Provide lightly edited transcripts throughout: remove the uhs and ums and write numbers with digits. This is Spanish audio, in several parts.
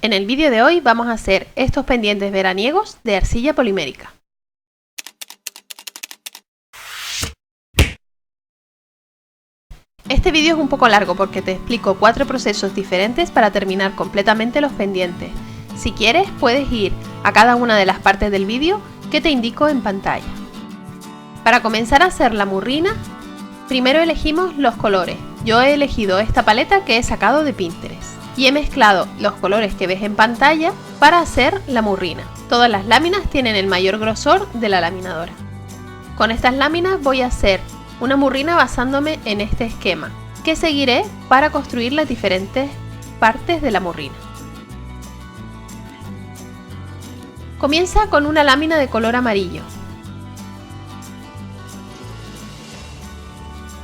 En el vídeo de hoy vamos a hacer estos pendientes veraniegos de arcilla polimérica. Este vídeo es un poco largo porque te explico 4 procesos diferentes para terminar completamente los pendientes. Si quieres puedes ir a cada una de las partes del vídeo que te indico en pantalla. Para comenzar a hacer la murrina, primero elegimos los colores. Yo he elegido esta paleta que he sacado de Pinterest y he mezclado los colores que ves en pantalla para hacer la murrina. Todas las láminas tienen el mayor grosor de la laminadora. Con estas láminas voy a hacer una murrina basándome en este esquema que seguiré para construir las diferentes partes de la murrina. Comienza con una lámina de color amarillo.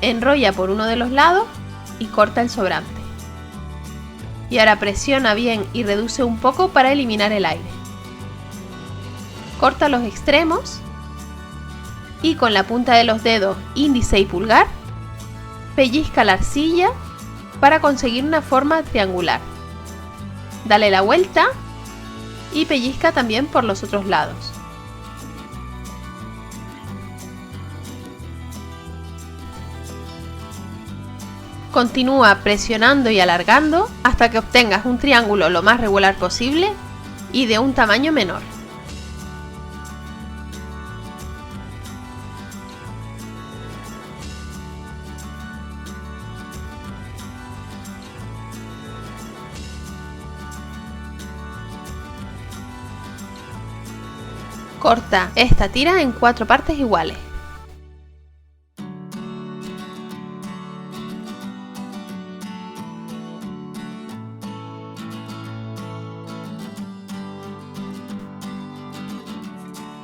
Enrolla por uno de los lados y corta el sobrante. Y ahora presiona bien y reduce un poco para eliminar el aire. Corta los extremos y con la punta de los dedos índice y pulgar pellizca la arcilla para conseguir una forma triangular. Dale la vuelta y pellizca también por los otros lados. Continúa presionando y alargando hasta que obtengas un triángulo lo más regular posible y de un tamaño menor. Corta esta tira en 4 partes iguales.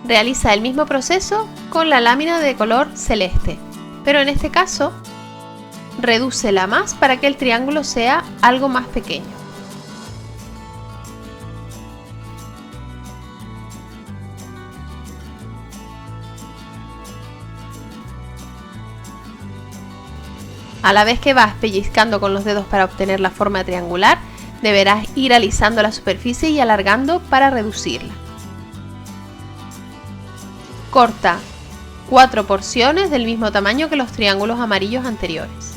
Realiza el mismo proceso con la lámina de color celeste, pero en este caso redúcela más para que el triángulo sea algo más pequeño. A la vez que vas pellizcando con los dedos para obtener la forma triangular, deberás ir alisando la superficie y alargando para reducirla. Corta 4 porciones del mismo tamaño que los triángulos amarillos anteriores.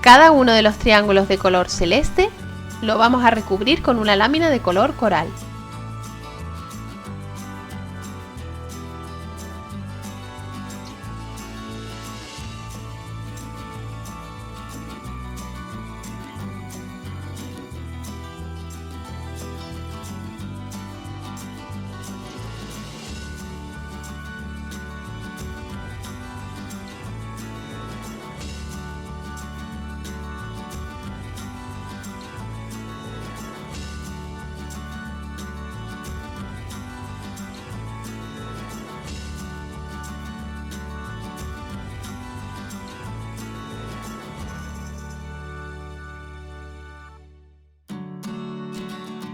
Cada uno de los triángulos de color celeste lo vamos a recubrir con una lámina de color coral.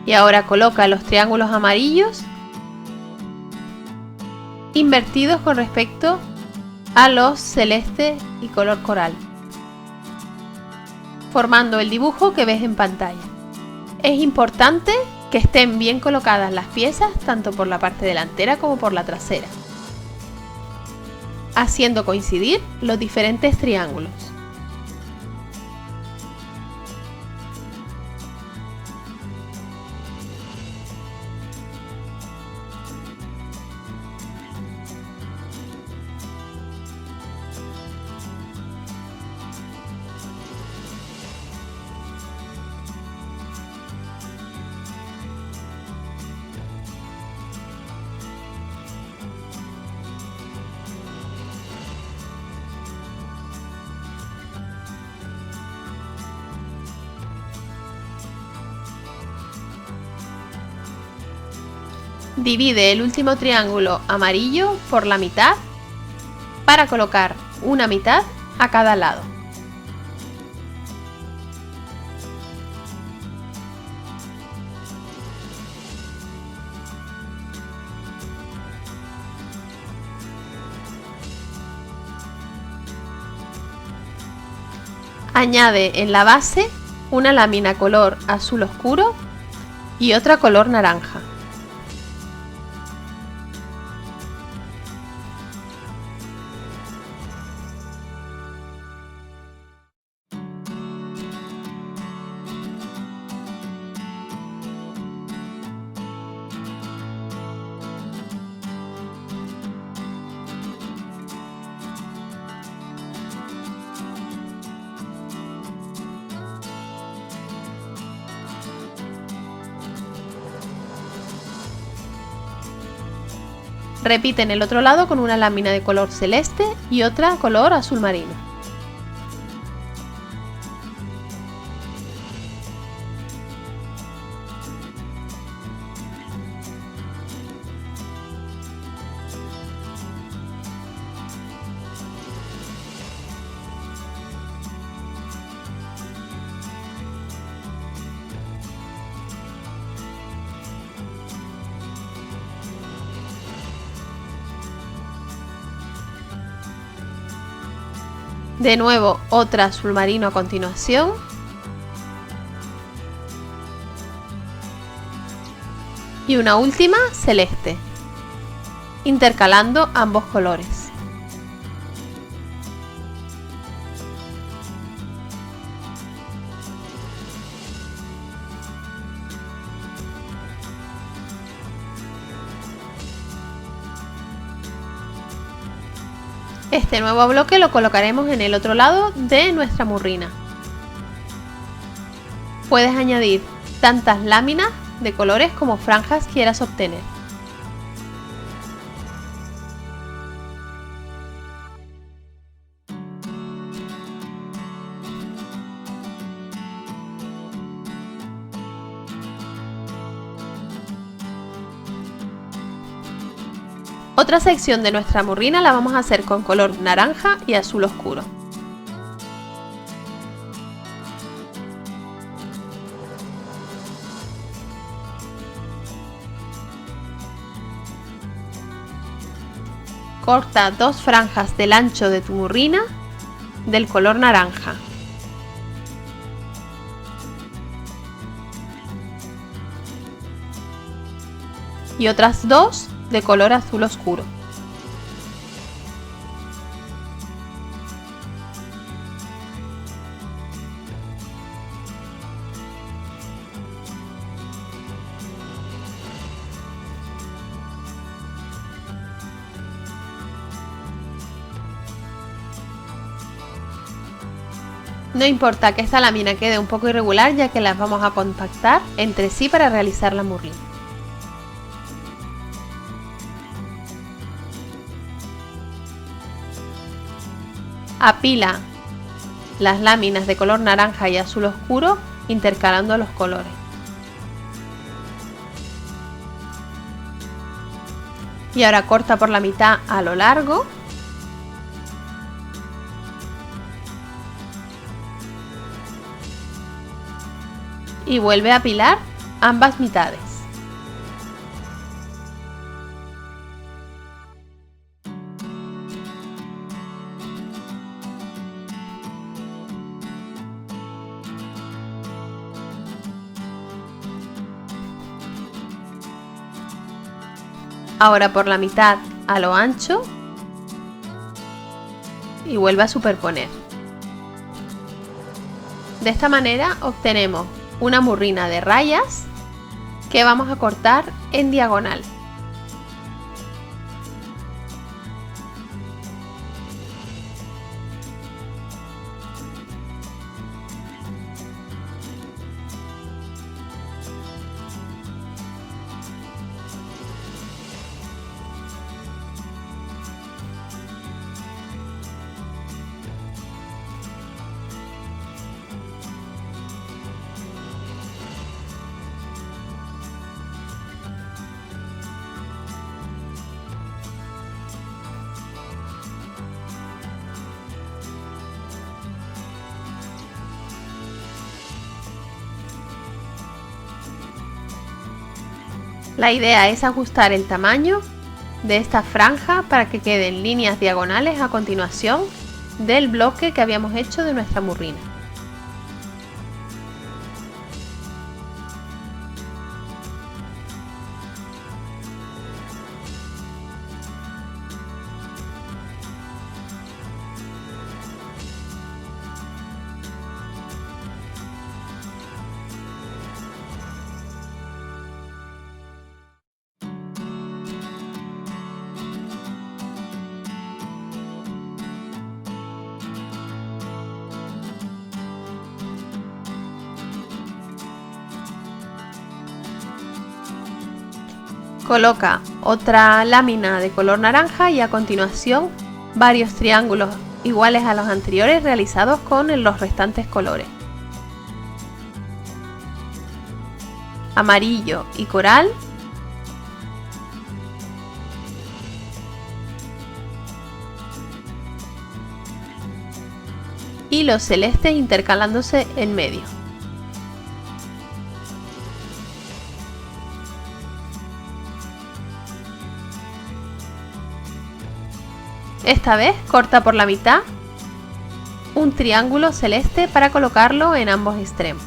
Y ahora coloca los triángulos amarillos invertidos con respecto a los celeste y color coral, formando el dibujo que ves en pantalla. Es importante que estén bien colocadas las piezas tanto por la parte delantera como por la trasera, haciendo coincidir los diferentes triángulos. Divide el último triángulo amarillo por la mitad para colocar una mitad a cada lado. Añade en la base una lámina color azul oscuro y otra color naranja. Repite en el otro lado con una lámina de color celeste y otra color azul marino. De nuevo otra azul marino a continuación. Y una última celeste, intercalando ambos colores. Este nuevo bloque lo colocaremos en el otro lado de nuestra murrina. Puedes añadir tantas láminas de colores como franjas quieras obtener. Otra sección de nuestra murrina la vamos a hacer con color naranja y azul oscuro. Corta dos franjas del ancho de tu murrina del color naranja. Y otras dos de color azul oscuro. No importa que esta lámina quede un poco irregular, ya que las vamos a compactar entre sí para realizar la murrina. Apila las láminas de color naranja y azul oscuro intercalando los colores. Y ahora corta por la mitad a lo largo. Y vuelve a apilar ambas mitades. Ahora por la mitad a lo ancho y vuelve a superponer. De esta manera obtenemos una murrina de rayas que vamos a cortar en diagonal. La idea es ajustar el tamaño de esta franja para que queden líneas diagonales a continuación del bloque que habíamos hecho de nuestra murrina. Coloca otra lámina de color naranja y a continuación varios triángulos iguales a los anteriores realizados con los restantes colores. Amarillo y coral. Y los celestes intercalándose en medio. Esta vez corta por la mitad un triángulo celeste para colocarlo en ambos extremos.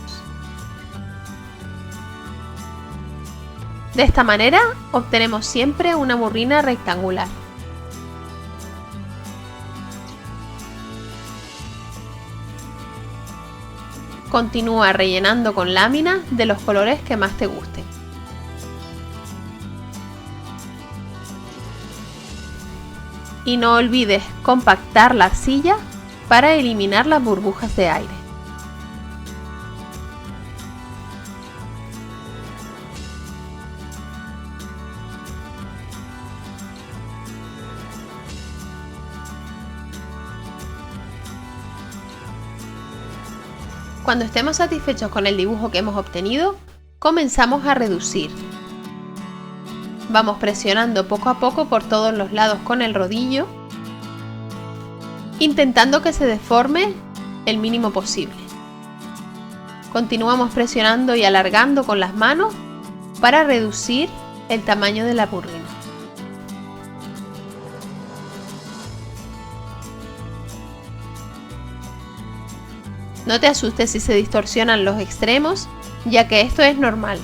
De esta manera obtenemos siempre una murrina rectangular. Continúa rellenando con láminas de los colores que más te gusten. Y no olvides compactar la arcilla para eliminar las burbujas de aire. Cuando estemos satisfechos con el dibujo que hemos obtenido, comenzamos a reducir. Vamos presionando poco a poco por todos los lados con el rodillo, intentando que se deforme el mínimo posible. Continuamos presionando y alargando con las manos para reducir el tamaño de la murrina. No te asustes si se distorsionan los extremos, ya que esto es normal.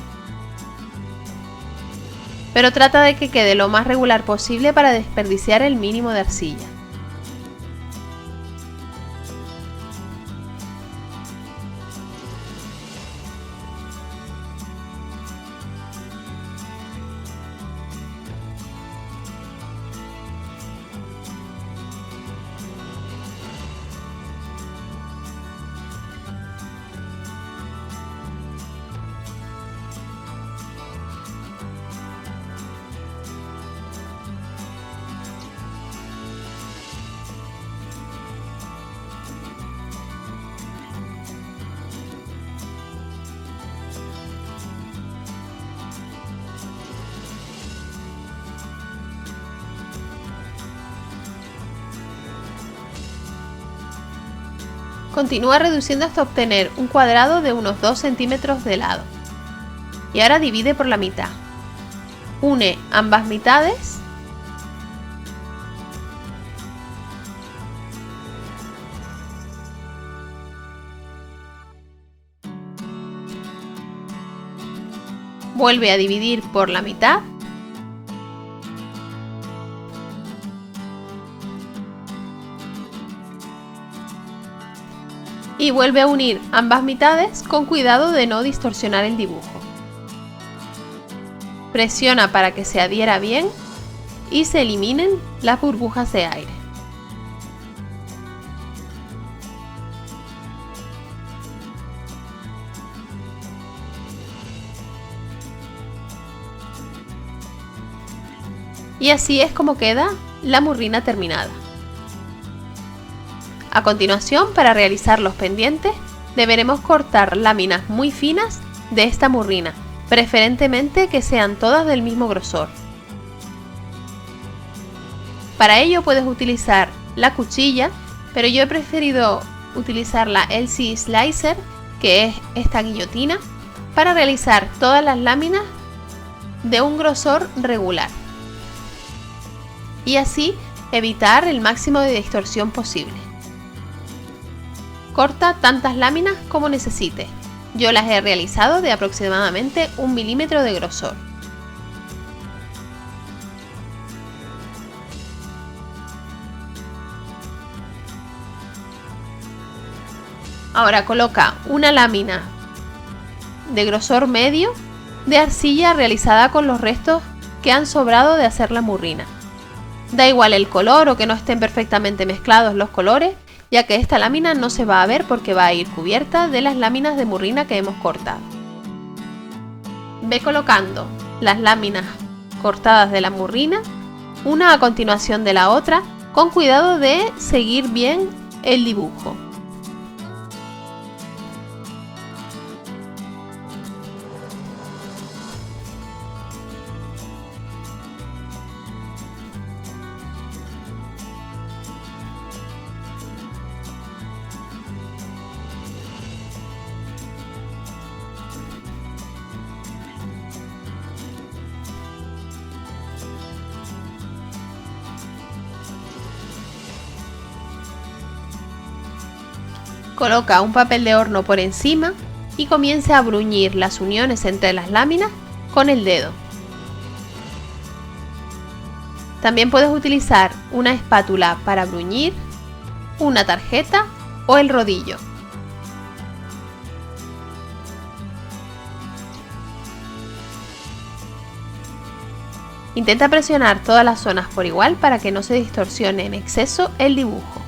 Pero trata de que quede lo más regular posible para desperdiciar el mínimo de arcilla. Continúa reduciendo hasta obtener un cuadrado de unos 2 centímetros de lado. Y ahora divide por la mitad. Une ambas mitades. Vuelve a dividir por la mitad. Y vuelve a unir ambas mitades con cuidado de no distorsionar el dibujo. Presiona para que se adhiera bien y se eliminen las burbujas de aire. Y así es como queda la murrina terminada. A continuación, para realizar los pendientes, deberemos cortar láminas muy finas de esta murrina, preferentemente que sean todas del mismo grosor. Para ello puedes utilizar la cuchilla, pero yo he preferido utilizar la LC Slicer, que es esta guillotina, para realizar todas las láminas de un grosor regular. Y así evitar el máximo de distorsión posible. Corta tantas láminas como necesites. Yo las he realizado de aproximadamente 1 milímetro de grosor. Ahora coloca una lámina de grosor medio de arcilla realizada con los restos que han sobrado de hacer la murrina. Da igual el color o que no estén perfectamente mezclados los colores, ya que esta lámina no se va a ver porque va a ir cubierta de las láminas de murrina que hemos cortado. Ve colocando las láminas cortadas de la murrina, una a continuación de la otra, con cuidado de seguir bien el dibujo. Coloca un papel de horno por encima y comienza a bruñir las uniones entre las láminas con el dedo. También puedes utilizar una espátula para bruñir, una tarjeta o el rodillo. Intenta presionar todas las zonas por igual para que no se distorsione en exceso el dibujo.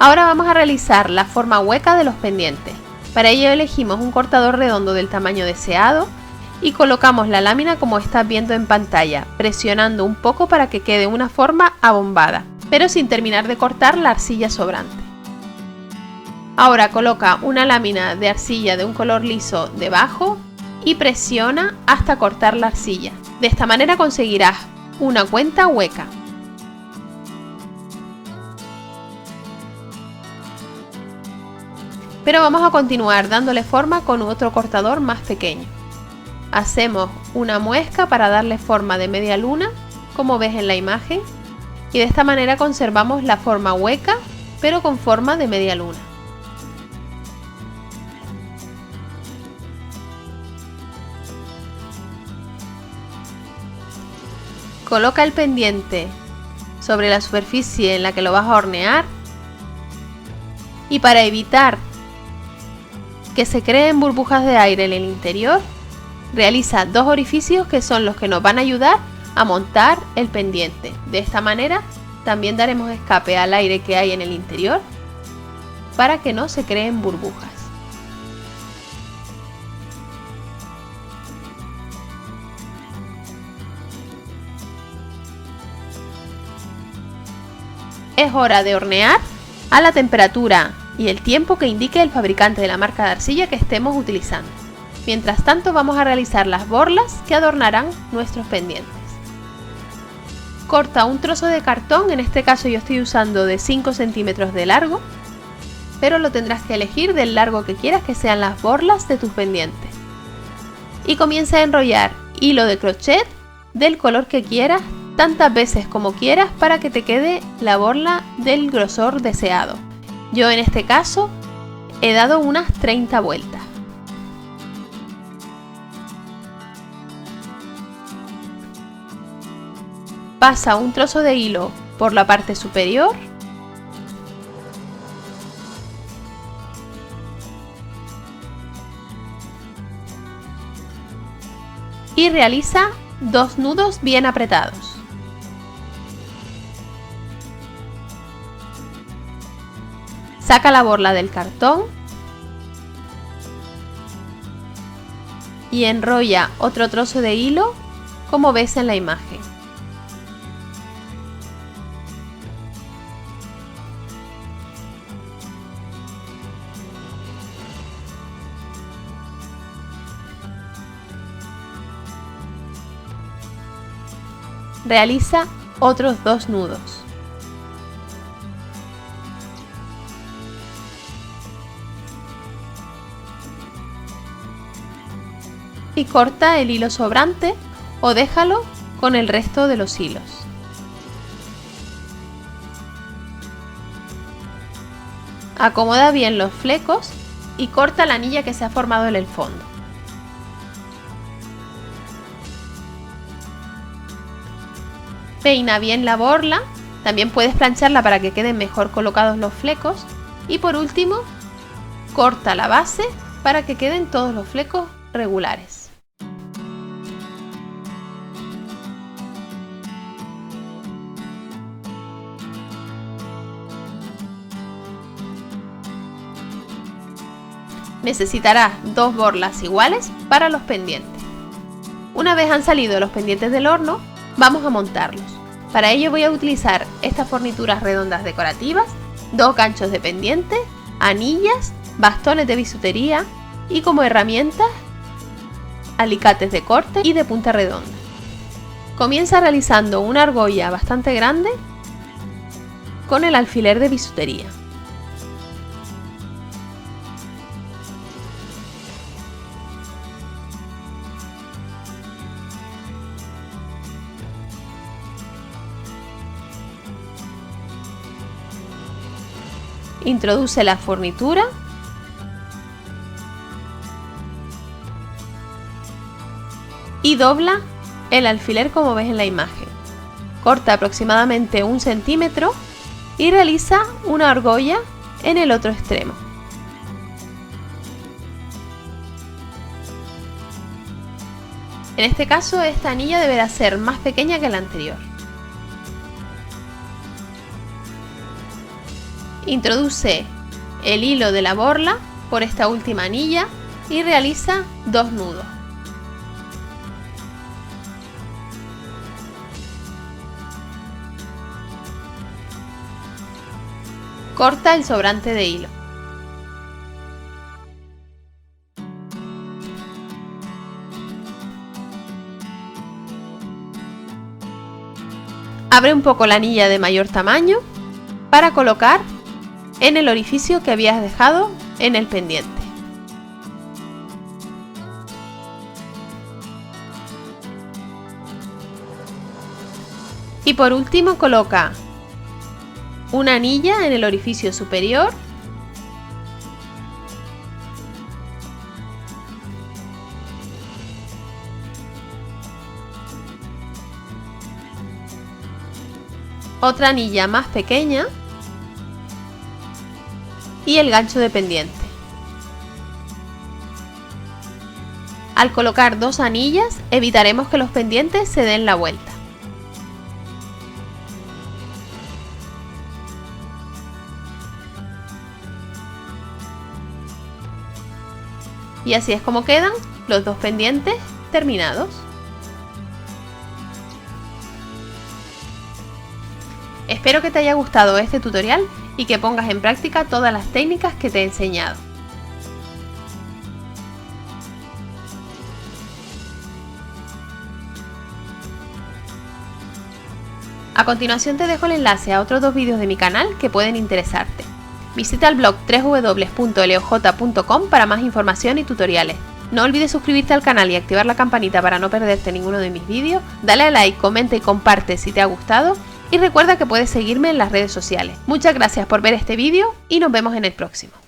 Ahora vamos a realizar la forma hueca de los pendientes. Para ello elegimos un cortador redondo del tamaño deseado y colocamos la lámina como estás viendo en pantalla, presionando un poco para que quede una forma abombada, pero sin terminar de cortar la arcilla sobrante. Ahora coloca una lámina de arcilla de un color liso debajo y presiona hasta cortar la arcilla. De esta manera conseguirás una cuenta hueca. Pero vamos a continuar dándole forma con otro cortador más pequeño. Hacemos una muesca para darle forma de media luna, como ves en la imagen, y de esta manera conservamos la forma hueca, pero con forma de media luna. Coloca el pendiente sobre la superficie en la que lo vas a hornear y para evitar que se creen burbujas de aire en el interior, realiza dos orificios que son los que nos van a ayudar a montar el pendiente. De esta manera también daremos escape al aire que hay en el interior para que no se creen burbujas. Es hora de hornear a la temperatura y el tiempo que indique el fabricante de la marca de arcilla que estemos utilizando. Mientras tanto vamos a realizar las borlas que adornarán nuestros pendientes. Corta un trozo de cartón, en este caso yo estoy usando de 5 centímetros de largo, pero lo tendrás que elegir del largo que quieras que sean las borlas de tus pendientes. Y comienza a enrollar hilo de crochet del color que quieras, tantas veces como quieras para que te quede la borla del grosor deseado. Yo en este caso he dado unas 30 vueltas. Pasa un trozo de hilo por la parte superior y realiza 2 nudos bien apretados. Saca la borla del cartón y enrolla otro trozo de hilo como ves en la imagen. Realiza otros 2 nudos. Y corta el hilo sobrante o déjalo con el resto de los hilos. Acomoda bien los flecos y corta la anilla que se ha formado en el fondo. Peina bien la borla, también puedes plancharla para que queden mejor colocados los flecos. Y por último, corta la base para que queden todos los flecos regulares. Necesitarás 2 borlas iguales para los pendientes. Una vez han salido los pendientes del horno, vamos a montarlos. Para ello voy a utilizar estas fornituras redondas decorativas, 2 ganchos de pendiente, anillas, bastones de bisutería y como herramientas, alicates de corte y de punta redonda. Comienza realizando una argolla bastante grande con el alfiler de bisutería. Introduce la fornitura y dobla el alfiler como ves en la imagen. Corta aproximadamente 1 centímetro y realiza una argolla en el otro extremo. En este caso, esta anilla deberá ser más pequeña que la anterior. Introduce el hilo de la borla por esta última anilla y realiza 2 nudos. Corta el sobrante de hilo. Abre un poco la anilla de mayor tamaño para colocar en el orificio que habías dejado en el pendiente. Y por último coloca una anilla en el orificio superior otra anilla más pequeña y el gancho de pendiente. Al colocar 2 anillas evitaremos que los pendientes se den la vuelta. Y así es como quedan los 2 pendientes terminados. Espero que te haya gustado este tutorial y que pongas en práctica todas las técnicas que te he enseñado. A continuación te dejo el enlace a otros 2 vídeos de mi canal que pueden interesarte. Visita el blog www.leoj.com para más información y tutoriales. No olvides suscribirte al canal y activar la campanita para no perderte ninguno de mis vídeos. Dale a like, comenta y comparte si te ha gustado. Y recuerda que puedes seguirme en las redes sociales. Muchas gracias por ver este vídeo y nos vemos en el próximo.